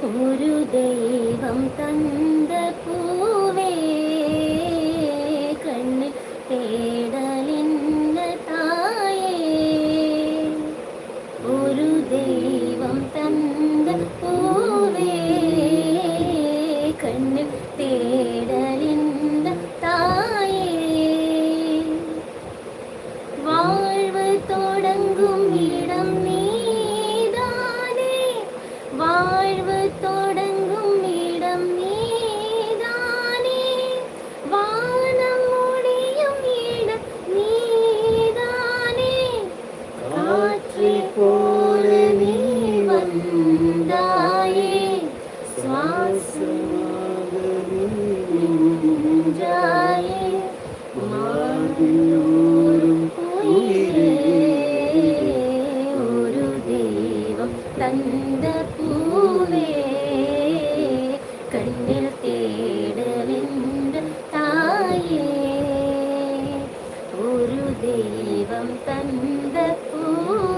ഒരു ദൈവം തந்த പൂവേ കണ്ണിൽ തേടലിന്ന തായേ. ഒരു ദൈവം തந்த പൂവേ കണ്ണിൽ തേടലിന്ന തായേ. வாழ்வு தொடங்கும் இடம் நீதானே, வாழ்வு தொடங்கும் இடம் நீதானே, வானம் முடியும் இடம் நீதானே. காற்றை போல நீ வந்தாயே, சுவாசமாக நின்றாயே, மாறியோரும் ഒരു ദൈവം തந்த പൂവേ കണ്ണിൽ തേടലിൻ്റെ തായേ. ഒരു ദൈവം തந்த പൂവേ.